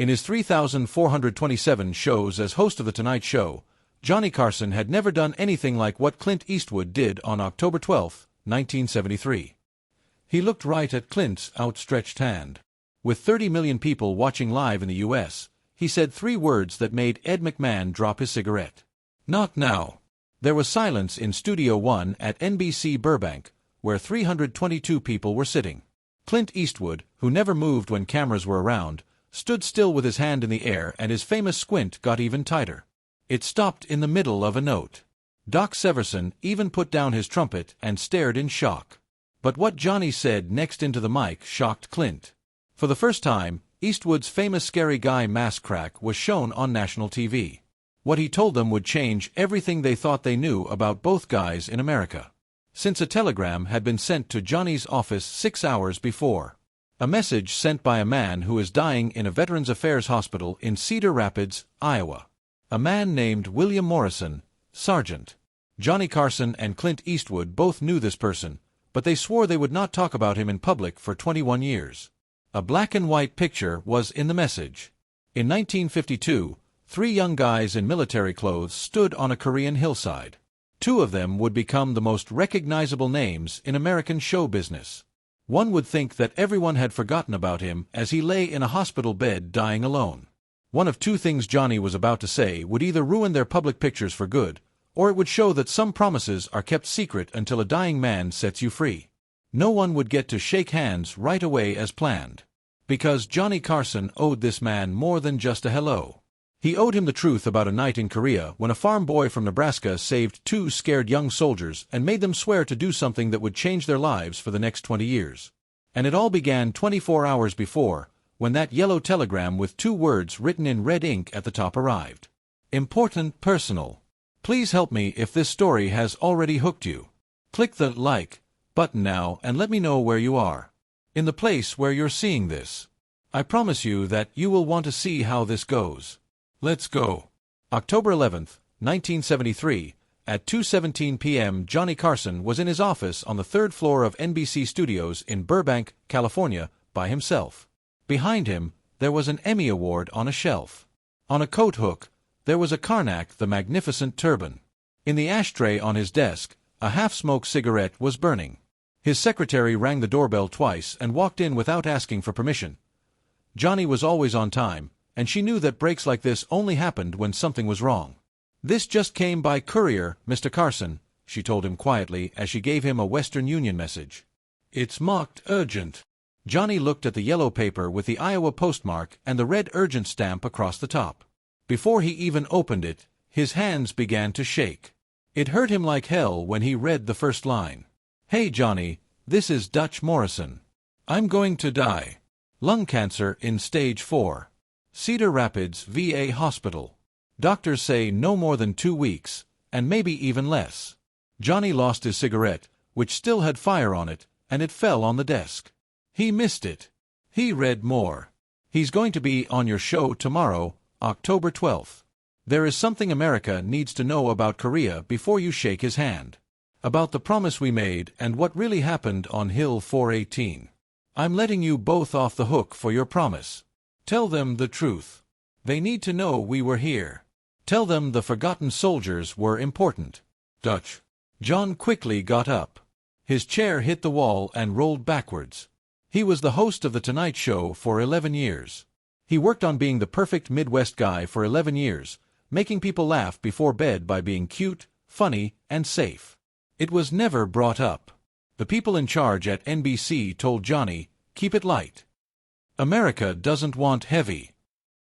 In his 3,427 shows as host of The Tonight Show, Johnny Carson had never done anything like what Clint Eastwood did on October 12, 1973. He looked right at Clint's outstretched hand. With 30 million people watching live in the U.S., he said 3 words that made Ed McMahon drop his cigarette. "Not now." There was silence in Studio One at NBC Burbank, where 322 people were sitting. Clint Eastwood, who never moved when cameras were around, stood still with his hand in the air, and his famous squint got even tighter. It stopped in the middle of a note. Doc Severinsen even put down his trumpet and stared in shock. But what Johnny said next into the mic shocked Clint. For the first time, Eastwood's famous scary guy mask crack was shown on national TV. What he told them would change everything they thought they knew about both guys in America. Since a telegram had been sent to Johnny's office 6 hours before. A message sent by a man who is dying in a Veterans Affairs hospital in Cedar Rapids, Iowa. A man named William Morrison, Sergeant. Johnny Carson and Clint Eastwood both knew this person, but they swore they would not talk about him in public for 21 years. A black and white picture was in the message. In 1952, 3 young guys in military clothes stood on a Korean hillside. 2 of them would become the most recognizable names in American show business. One would think that everyone had forgotten about him as he lay in a hospital bed dying alone. One of 2 things Johnny was about to say would either ruin their public pictures for good, or it would show that some promises are kept secret until a dying man sets you free. No one would get to shake hands right away as planned. Because Johnny Carson owed this man more than just a hello. He owed him the truth about a night in Korea when a farm boy from Nebraska saved 2 scared young soldiers and made them swear to do something that would change their lives for the next 20 years. And it all began 24 hours before, when that yellow telegram with 2 words written in red ink at the top arrived. Important personal. Please help me if this story has already hooked you. Click the like button now and let me know where you are. In the place where you're seeing this. I promise you that you will want to see how this goes. Let's go. October 11th, 1973, at 2:17 p.m. Johnny Carson was in his office on the 3rd floor of NBC Studios in Burbank, California, by himself. Behind him, there was an Emmy Award on a shelf. On a coat hook, there was a Karnak the Magnificent turban. In the ashtray on his desk, a half-smoked cigarette was burning. His secretary rang the doorbell twice and walked in without asking for permission. Johnny was always on time, and she knew that breaks like this only happened when something was wrong. "This just came by courier, Mr. Carson," she told him quietly as she gave him a Western Union message. "It's marked urgent." Johnny looked at the yellow paper with the Iowa postmark and the red urgent stamp across the top. Before he even opened it, his hands began to shake. It hurt him like hell when he read the first line. "Hey Johnny, this is Dutch Morrison. I'm going to die. Lung cancer in stage 4. Cedar Rapids VA Hospital. Doctors say no more than 2 weeks, and maybe even less." Johnny lost his cigarette, which still had fire on it, and it fell on the desk. He missed it. He read more. "He's going to be on your show tomorrow, October 12th. There is something America needs to know about Korea before you shake his hand. About the promise we made and what really happened on Hill 418. I'm letting you both off the hook for your promise. Tell them the truth. They need to know we were here. Tell them the forgotten soldiers were important." Dutch. John quickly got up. His chair hit the wall and rolled backwards. He was the host of The Tonight Show for 11 years. He worked on being the perfect Midwest guy for 11 years, making people laugh before bed by being cute, funny, and safe. It was never brought up. The people in charge at NBC told Johnny, "Keep it light. America doesn't want heavy."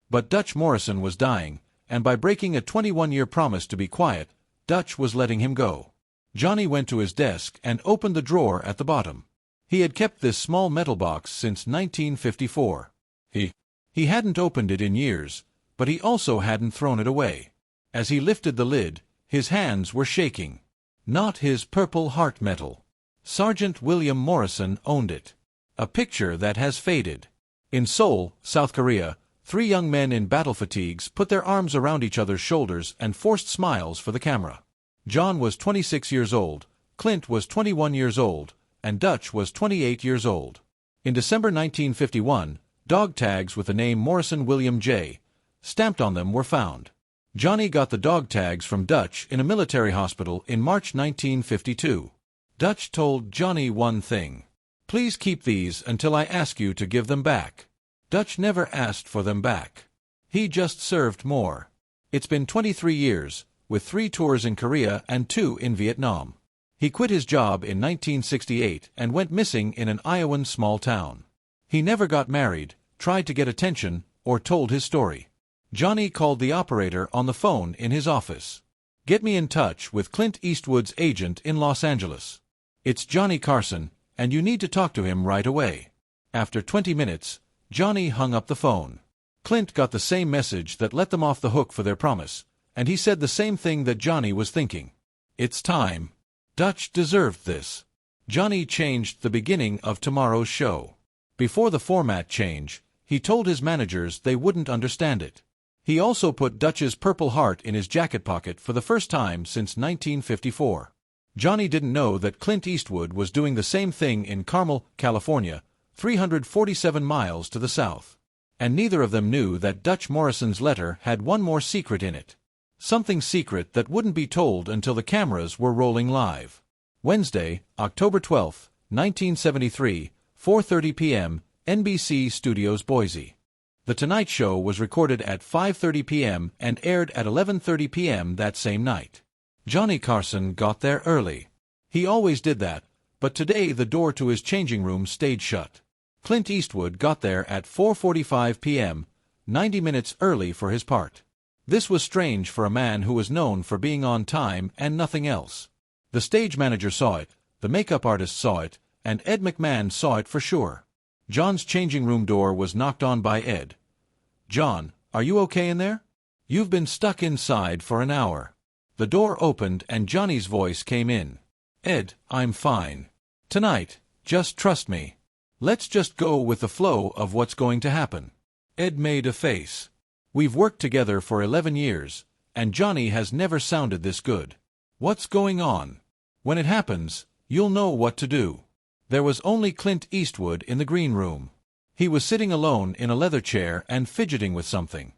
But Dutch Morrison was dying, and by breaking a 21-year promise to be quiet, Dutch was letting him go. Johnny went to his desk and opened the drawer at the bottom. He had kept this small metal box since 1954. He hadn't opened it in years, but he also hadn't thrown it away. As he lifted the lid, his hands were shaking. Not his Purple Heart medal. Sergeant William Morrison owned it. A picture that has faded. In Seoul, South Korea, 3 young men in battle fatigues put their arms around each other's shoulders and forced smiles for the camera. John was 26 years old, Clint was 21 years old, and Dutch was 28 years old. In December 1951, Dog tags with the name Morrison William J. stamped on them were found. Johnny got the dog tags from Dutch in a military hospital in March 1952. Dutch told Johnny one thing. "Please keep these until I ask you to give them back." Dutch never asked for them back. He just served more. It's been 23 years, with 3 tours in Korea and 2 in Vietnam. He quit his job in 1968 and went missing in an Iowan small town. He never got married, tried to get attention, or told his story. Johnny called the operator on the phone in his office. "Get me in touch with Clint Eastwood's agent in Los Angeles. It's Johnny Carson, and you need to talk to him right away." After 20 minutes, Johnny hung up the phone. Clint got the same message that let them off the hook for their promise, and he said the same thing that Johnny was thinking. "It's time. Dutch deserved this." Johnny changed the beginning of tomorrow's show. Before the format change, he told his managers they wouldn't understand it. He also put Dutch's Purple Heart in his jacket pocket for the first time since 1954. Johnny didn't know that Clint Eastwood was doing the same thing in Carmel, California, 347 miles to the south. And neither of them knew that Dutch Morrison's letter had one more secret in it. Something secret that wouldn't be told until the cameras were rolling live. Wednesday, October 12, 1973, 4:30 p.m., NBC Studios, Boise. The Tonight Show was recorded at 5:30 p.m. and aired at 11:30 p.m. that same night. Johnny Carson got there early. He always did that, but today the door to his changing room stayed shut. Clint Eastwood got there at 4:45 p.m., 90 minutes early for his part. This was strange for a man who was known for being on time and nothing else. The stage manager saw it, the makeup artist saw it, and Ed McMahon saw it for sure. John's changing room door was knocked on by Ed. "John, are you okay in there? You've been stuck inside for an hour." The door opened and Johnny's voice came in. "Ed, I'm fine. Tonight, just trust me. Let's just go with the flow of what's going to happen." Ed made a face. "We've worked together for 11 years, and Johnny has never sounded this good. What's going on? When it happens, you'll know what to do." There was only Clint Eastwood in the green room. He was sitting alone in a leather chair and fidgeting with something.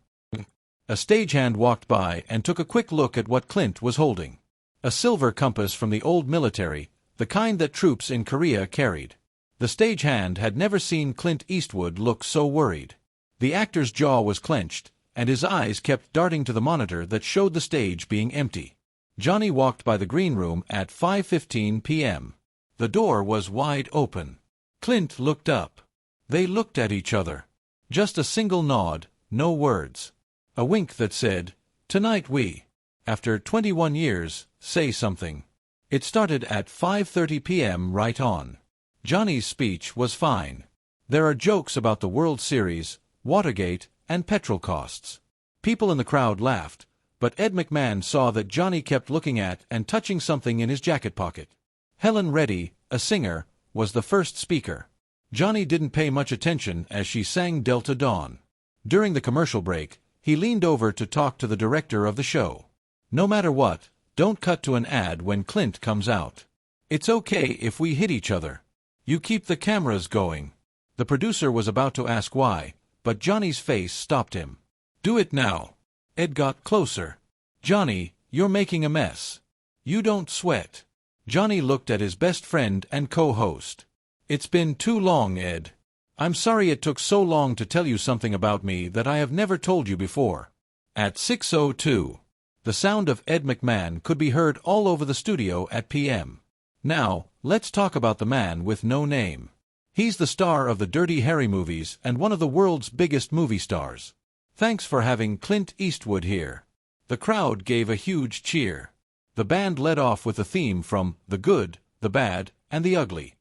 A stagehand walked by and took a quick look at what Clint was holding. A silver compass from the old military, the kind that troops in Korea carried. The stagehand had never seen Clint Eastwood look so worried. The actor's jaw was clenched, and his eyes kept darting to the monitor that showed the stage being empty. Johnny walked by the green room at 5:15 p.m. The door was wide open. Clint looked up. They looked at each other. Just a single nod, no words. A wink that said, "Tonight we, after 21 years, say something." It started at 5:30 p.m. right on. Johnny's speech was fine. There are jokes about the World Series, Watergate, and petrol costs. People in the crowd laughed, but Ed McMahon saw that Johnny kept looking at and touching something in his jacket pocket. Helen Reddy, a singer, was the first speaker. Johnny didn't pay much attention as she sang Delta Dawn. During the commercial break, he leaned over to talk to the director of the show. "No matter what, don't cut to an ad when Clint comes out. It's okay if we hit each other. You keep the cameras going." The producer was about to ask why, but Johnny's face stopped him. "Do it now." Ed got closer. "Johnny, you're making a mess. You don't sweat." Johnny looked at his best friend and co-host. "It's been too long, Ed. I'm sorry it took so long to tell you something about me that I have never told you before." At 6:02, the sound of Ed McMahon could be heard all over the studio at p.m. "Now, let's talk about the man with no name. He's the star of the Dirty Harry movies and one of the world's biggest movie stars. Thanks for having Clint Eastwood here." The crowd gave a huge cheer. The band led off with a theme from The Good, the Bad, and the Ugly.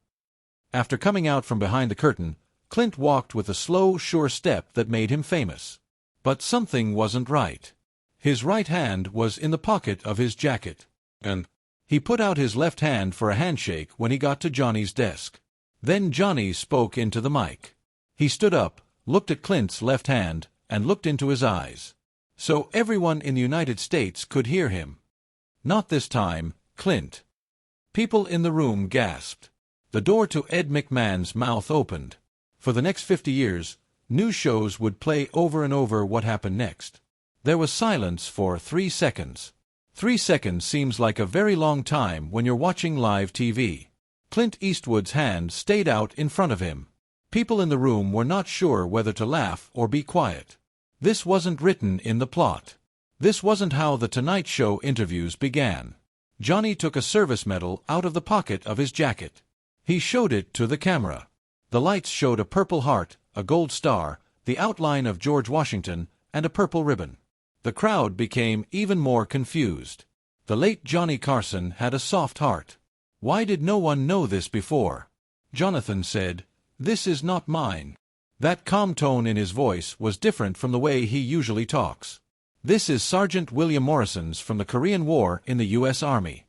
After coming out from behind the curtain, Clint walked with a slow, sure step that made him famous. But something wasn't right. His right hand was in the pocket of his jacket, and he put out his left hand for a handshake when he got to Johnny's desk. Then Johnny spoke into the mic. He stood up, looked at Clint's left hand, and looked into his eyes. So everyone in the United States could hear him. "Not this time, Clint." People in the room gasped. The door to Ed McMahon's mouth opened. For the next 50 years, News shows would play over and over what happened next. There was silence for 3 seconds. 3 seconds seems like a very long time when you're watching live TV. Clint Eastwood's hand stayed out in front of him. People in the room were not sure whether to laugh or be quiet. This wasn't written in the plot. This wasn't how the Tonight Show interviews began. Johnny took a service medal out of the pocket of his jacket. He showed it to the camera. The lights showed a purple heart, a gold star, the outline of George Washington, and a purple ribbon. The crowd became even more confused. The late Johnny Carson had a soft heart. Why did no one know this before? Jonathan said, "This is not mine." That calm tone in his voice was different from the way he usually talks. "This is Sergeant William Morrison's from the Korean War in the U.S. Army."